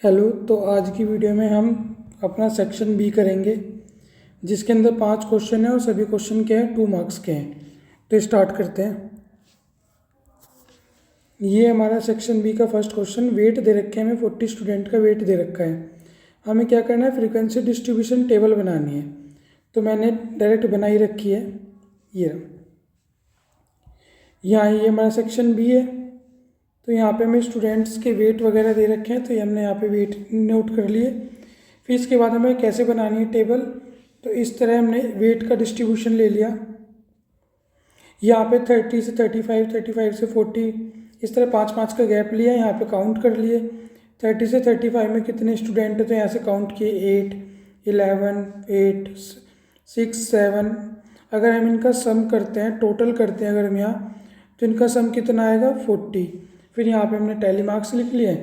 Hello. तो आज की वीडियो में हम अपना सेक्शन बी करेंगे, जिसके अंदर 5 क्वेश्चन हैं और सभी क्वेश्चन के हैं 2 मार्क्स के हैं। तो स्टार्ट करते हैं। ये हमारा सेक्शन बी का फर्स्ट क्वेश्चन। वेट दे रखे हैं, हमें 40 स्टूडेंट का वेट दे रखा है। हमें क्या करना है, फ्रीक्वेंसी डिस्ट्रीब्यूशन टेबल बनानी है। तो मैंने डायरेक्ट बनाई रखी है। ये यहाँ ये हमारा सेक्शन बी है। तो यहाँ पे हमें स्टूडेंट्स के वेट वगैरह दे रखे हैं, तो ये हमने यहाँ पे वेट नोट कर लिए। फिर इसके बाद हमें कैसे बनानी है टेबल, तो इस तरह हमने वेट का डिस्ट्रीब्यूशन ले लिया। यहाँ पे 30 से 35, 35 से 40, इस तरह 5-5 का गैप लिया। यहाँ पे काउंट कर लिए 30 से 35 में कितने स्टूडेंट हैं, तो यहाँ से काउंट किए 8, 11, 8, 6, 7। अगर हम इनका सम करते हैं, टोटल करते हैं अगर हम यहाँ, तो इनका सम कितना आएगा 40। फिर यहाँ पे हमने टैली मार्क्स लिख लिए।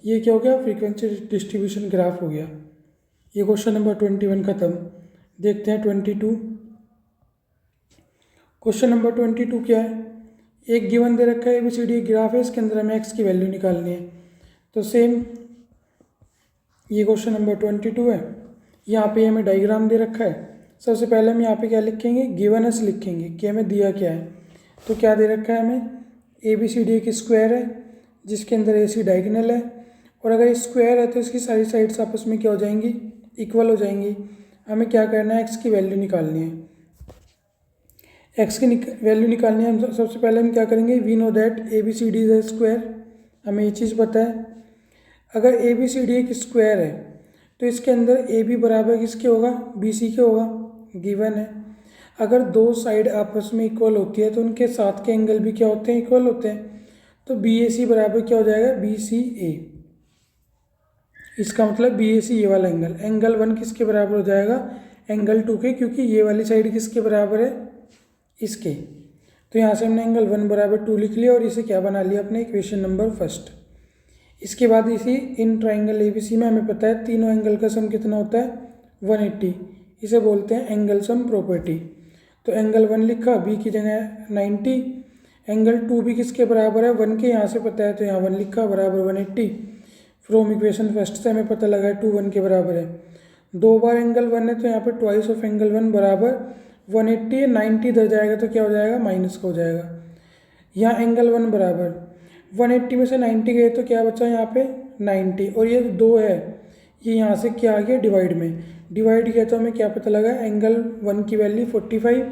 ये क्या हो गया, फ्रीक्वेंसी डिस्ट्रीब्यूशन ग्राफ हो गया। ये क्वेश्चन नंबर 21 खत्म। देखते हैं 22। क्वेश्चन नंबर 22 क्या है, एक गिवन दे रखा है ABCD ग्राफ है, इसके अंदर हमें x की वैल्यू निकालनी है। तो सेम ये क्वेश्चन नंबर 22 है। यहाँ पे हमें डायग्राम दे रखा है। सबसे पहले हम यहाँ पे क्या लिखेंगे, गिवन एस लिखेंगे कि हमें दिया क्या है। तो क्या दे रखा है हमें, ABCD एक स्क्वायर है जिसके अंदर AC डायगोनल है, और अगर स्क्वायर है तो इसकी सारी साइड्स आपस में क्या हो जाएंगी, इक्वल हो जाएंगी। हमें क्या करना है, x की वैल्यू निकालनी है। x की वैल्यू निकालनी है। हम सबसे पहले हम क्या करेंगे, we know that ABCD is a square. हमें ये चीज़ पता है। अगर ABCD एक स्क्वायर है तो इसके अंदर AB बराबर किसके होगा, BC के होगा, गिवन है। अगर दो साइड आपस में इक्वल होती है तो उनके साथ के एंगल भी क्या होते हैं, इक्वल होते हैं। तो BAC बराबर क्या हो जाएगा, BCA। इसका मतलब BAC ये वाला एंगल, एंगल 1 किसके बराबर हो जाएगा, एंगल 2 के, क्योंकि ये वाली साइड किसके बराबर है, इसके। तो यहाँ से हमने एंगल 1 बराबर 2 लिख लिया और इसे क्या बना लिया अपने इक्वेशन नंबर फर्स्ट। इसके बाद इसी इन ट्राइंगल ABC में हमें पता है तीनों एंगल का सम कितना होता है, 180। इसे बोलते हैं एंगल सम प्रॉपर्टी। तो एंगल 1 लिखा, B की जगह 90। एंगल 2 भी किसके बराबर है, 1 के, यहाँ से पता है तो यहाँ 1 लिखा बराबर 180। फ्रॉम इक्वेशन फर्स्ट से हमें पता लगा है 2 1 के बराबर है। 2 बार एंगल 1 है तो यहाँ पे ट्वाइस ऑफ एंगल 1 बराबर 180 है। 90 इधर जाएगा तो क्या हो जाएगा, माइनस का हो जाएगा। यहाँ एंगल 1 बराबर 180 में से 90 गए तो क्या बचा यहाँ पे 90, और ये 2 है, ये यहाँ से क्या आ गया, डिवाइड में। डिवाइड किया तो हमें क्या पता लगा, एंगल 1 की वैल्यू 45।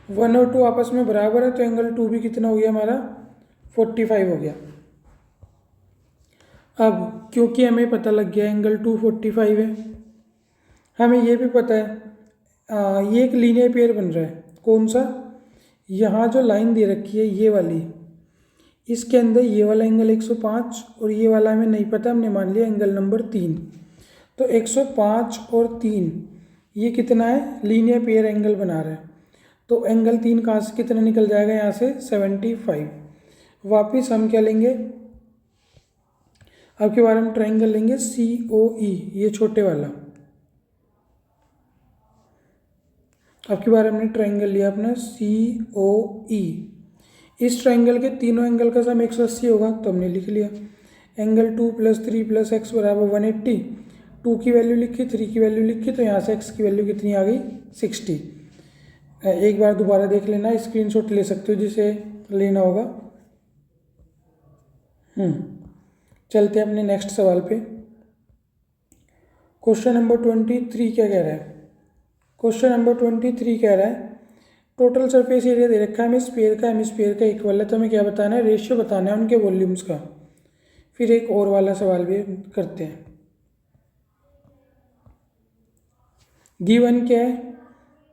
1 और 2 आपस में बराबर है तो एंगल 2 भी कितना हो गया हमारा, 45 हो गया। अब क्योंकि हमें पता लग गया एंगल 2 45 है, हमें ये भी पता है ये एक लीनियर पेयर बन रहा है। कौन सा, यहाँ जो लाइन दे रखी है ये वाली, इसके अंदर ये वाला एंगल 105 और ये वाला हमें नहीं पता, हमने मान लिया एंगल नंबर 3। तो 105 और 3 ये कितना है, लीनियर पेयर एंगल बना रहा है। तो एंगल 3 कहाँ से कितना निकल जाएगा, यहाँ से 75। वापिस हम क्या लेंगे, अब के बार हम ट्राइंगल लेंगे COE, ये छोटे वाला। अब की बार हमने ट्राइंगल लिया अपना COE। इस ट्राइंगल के तीनों एंगल का सम 180 होगा, तो हमने लिख लिया एंगल 2 + 3 + x बराबर 180। 2 की वैल्यू लिखी, 3 की वैल्यू लिखी, तो यहाँ से x की वैल्यू कितनी आ गई, 60। एक बार दोबारा देख लेना, स्क्रीनशॉट ले सकते हो जिसे लेना होगा। चलते हैं अपने नेक्स्ट सवाल पे। क्वेश्चन नंबर 23 क्या कह रहा है, क्वेश्चन नंबर 23 कह रहा है टोटल सरफेस एरिया दे रखा है हमें स्फीयर का, हेमिस्फीयर का इक्वल है। तो हमें क्या बताना है, रेशियो बताना है उनके वॉल्यूम्स का। फिर एक और वाला सवाल भी करते हैं। गिवन क्या है,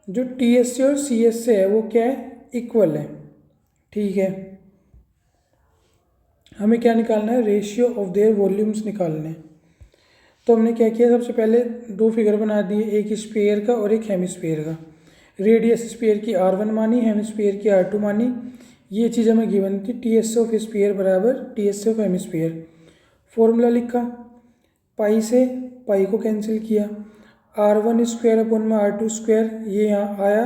जो TS से और CS से है वो क्या है, इक्वल है। ठीक है, हमें क्या निकालना है, रेशियो ऑफ देयर वॉल्यूम्स निकालने हैं। तो हमने क्या किया, सबसे पहले 2 फिगर बना दिए, एक स्फीयर का और एक हेमिस्फीयर का। रेडियस स्फीयर की R1 मानी, हेमिस्फीयर की R2 मानी। ये चीज़ हमें गिवन थी, TS ऑफ स्फीयर बराबर TS ऑफ हेमिस्फीयर। फॉर्मूला लिखा, पाई से पाई को कैंसिल किया, R1 स्क्वायर अपॉन में R2 स्क्वायर, ये यहाँ आया,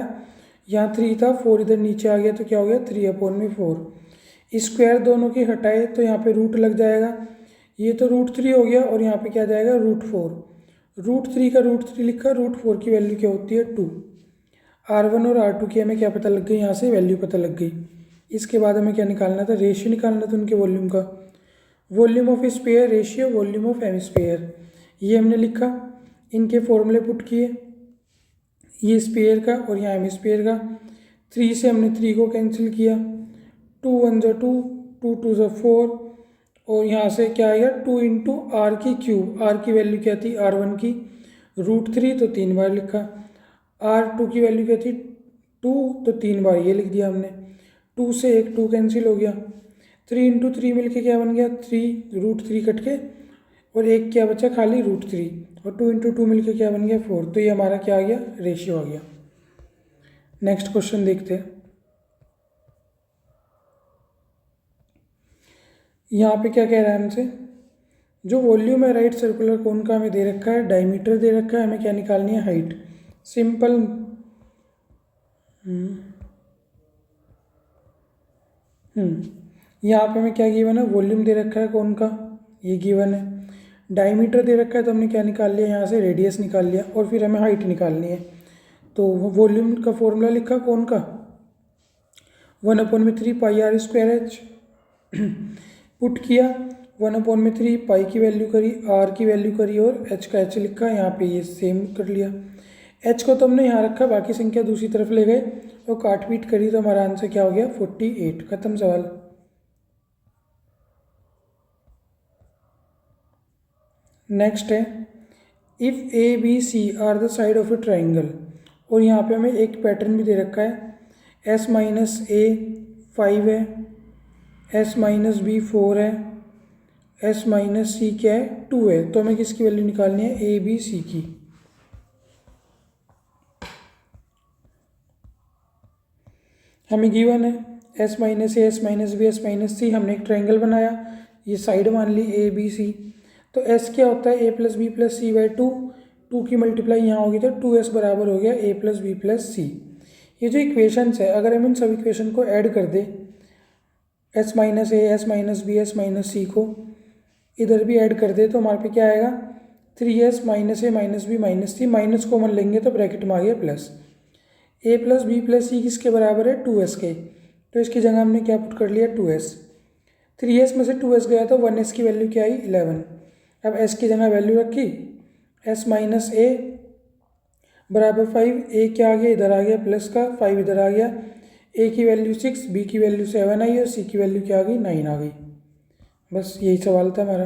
यहाँ 3 था, 4 इधर नीचे आ गया तो क्या हो गया 3 अपॉन में 4। स्क्वायर दोनों के हटाए तो यहाँ पे रूट लग जाएगा, ये तो √3 हो गया और यहाँ पे क्या जाएगा √4। √3 का √3 लिखा, √4 की वैल्यू क्या होती है 2। R1 और R2 की हमें क्या पता लग गई, यहाँ से वैल्यू पता लग गई। इसके बाद हमें क्या निकालना था, रेशियो निकालना था उनके वॉल्यूम का। Volume of sphere ratio volume of hemisphere, ये हमने लिखा, इनके फॉर्मूले पुट किए, ये स्फीयर का और यहाँ हेमिस्फीयर का। 3 से हमने 3 को कैंसिल किया, 2 1 ज़ा 2, 2 2 ज़ा 4, और यहाँ से क्या आया 2 इंटू आर की क्यूब। आर की वैल्यू क्या थी R1 की √3, तो 3 बार लिखा। R2 की वैल्यू क्या थी 2, तो 3 बार ये लिख दिया हमने। 2 से 1 2 कैंसिल हो गया, 3 इंटू 3 मिल के क्या बन गया 3, √3 कट के और एक क्या बचा खाली √3, और 2 इंटू 2 मिल के क्या बन गया 4। तो ये हमारा क्या आ गया, रेशियो आ गया। नेक्स्ट क्वेश्चन देखते हैं। यहाँ पे क्या कह रहा है हमसे, जो वॉल्यूम है राइट सर्कुलर कोन का हमें दे रखा है, डायमीटर दे रखा है, हमें क्या निकालनी है हाइट। सिंपल यहाँ पे हमें क्या गिवन है, वॉल्यूम दे रखा है कोन का, ये गिवन है। डायमीटर दे रखा है तो हमने क्या निकाल लिया, यहाँ से रेडियस निकाल लिया, और फिर हमें हाइट निकालनी है। तो वॉल्यूम का फॉर्मूला लिखा कोन का 1/3 पाई r²h पुट किया, 1/3 पाई की वैल्यू करी, r की वैल्यू करी और h का h लिखा, यहाँ पे ये सेम कर लिया। h को तो हमने यहाँ रखा, बाकी संख्या दूसरी तरफ ले गए और काट पीट करी, तो हमारा आंसर क्या हो गया 48। खत्म सवाल। नेक्स्ट है, if ABC are the side of a triangle, और यहाँ पे हमें एक पैटर्न भी दे रखा है, S - A 5 है, S - B 4 है, S - C क्या है 2 है। तो हमें किसकी वैल्यू निकालनी है, ABC की। हमें गिवन है S - A, S - B, S - C, हमने एक ट्राइंगल बनाया, ये साइड मान ली ABC। तो S क्या होता है A + B + C/2, 2 की मल्टीप्लाई यहाँ होगी तो 2S बराबर हो गया A + B + C। ये जो इक्वेशंस है, अगर हम इन सब इक्वेशन को ऐड कर दें, S - A, S - B, S - C को इधर भी ऐड कर दे, तो हमारे पे क्या आएगा 3S - A - B - C, minus common लेंगे तो ब्रैकेट में आ गया प्लस। A + B + C किसके बराबर है 2S के, तो इसकी जगह हमने क्या पुट कर लिया 2S। 3S में से 2S गया तो 1S की वैल्यू क्या आई 11। अब S की जगह वैल्यू रखी, S - A बराबर 5, A क्या आ गया इधर आ गया प्लस का, 5 इधर आ गया, A की वैल्यू 6, B की वैल्यू 7 आई और C की वैल्यू क्या आ गई 9 आ गई। बस यही सवाल था हमारा।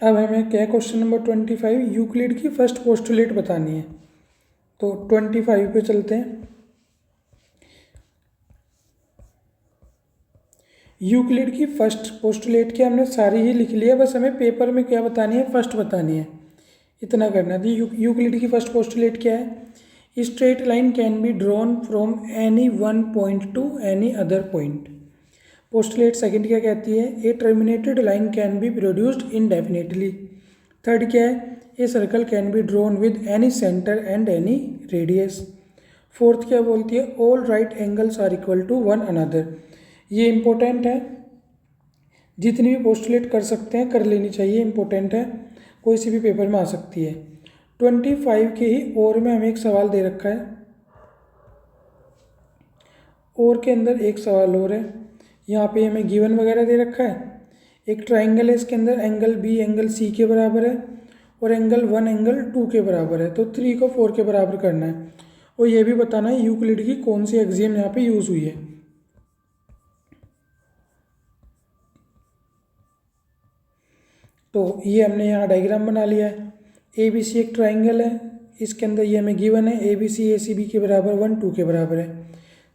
अब हमें क्या क्वेश्चन नंबर 25, यूक्लिड की फर्स्ट पोस्टुलेट बतानी है। तो 25 पे चलते हैं। यूक्लिड की फर्स्ट पोस्टुलेट की हमने सारी ही लिख लिया, बस हमें पेपर में क्या बतानी है, फर्स्ट बतानी है, इतना करना है। यूक्लिड की फर्स्ट पोस्टुलेट क्या है, straight line can be drawn from any one point to any other point. Postulate second क्या कहती है, a terminated line can be produced indefinitely. Third क्या है, a circle can be drawn with any centre and any radius. Fourth क्या बोलती है, all right angles are equal to one another. ये important है, जितनी भी पोस्टुलेट कर सकते हैं कर लेनी चाहिए, इम्पोर्टेंट है, कोई सी भी पेपर में आ सकती है। 25 के ही और में हमें एक सवाल दे रखा है, और के अंदर एक सवाल और है। यहाँ पे हमें गिवन वगैरह दे रखा है, एक ट्राइंगल है, इसके अंदर एंगल B एंगल C के बराबर है और एंगल 1 एंगल 2 के बराबर है। तो 3 को 4 के बराबर करना है और ये भी बताना है यूक्लिड की कौन सी एक्सियम यहाँ पे यूज़ हुई है। तो ये हमने यहाँ डायग्राम बना लिया है। ABC एक ट्राइंगल है, इसके अंदर ये हमें गिवन है ABC ACB के बराबर 1 2 के बराबर है।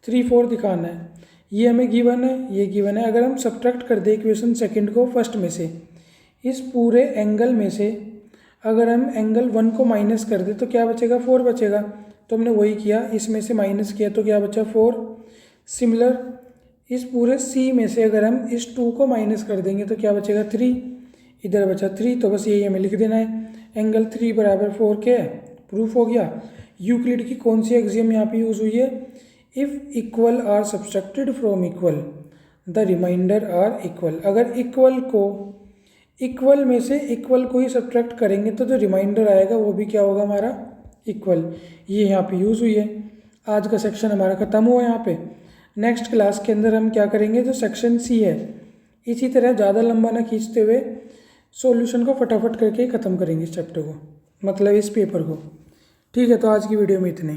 3 4 दिखाना है, ये हमें गिवन है, ये गिवन है। अगर हम सब्ट्रैक्ट कर दें इक्वेशन सेकंड को फर्स्ट में से, इस पूरे एंगल में से अगर हम एंगल 1 को माइनस कर दें तो क्या बचेगा 4 बचेगा। तो हमने वही किया, इसमें से माइनस किया तो क्या बचा 4। सिमिलर इस पूरे C में से अगर हम इस 2 को माइनस कर देंगे तो क्या बचेगा 3, इधर बचा 3। तो बस यही हमें लिख देना है, एंगल 3 बराबर 4 के है, प्रूफ हो गया। यूक्लिड की कौन सी एक्सियम यहाँ पे यूज़ हुई है? If equal are subtracted from equal the remainder are equal. अगर इक्वल में से इक्वल को ही सब्ट्रैक्ट करेंगे तो जो रिमाइंडर आएगा वो भी क्या होगा हमारा? इक्वल। ये यहाँ पे यूज़ हुई है। आज का सेक्शन हमारा ख़त्म हुआ यहाँ पे। नेक्स्ट क्लास के अंदर हम क्या करेंगे, जो सेक्शन सी है इसी तरह ज़्यादा लंबा ना खींचते हुए सॉल्यूशन को फटाफट करके ख़त्म करेंगे इस चैप्टर को, मतलब इस पेपर को। ठीक है, तो आज की वीडियो में इतने।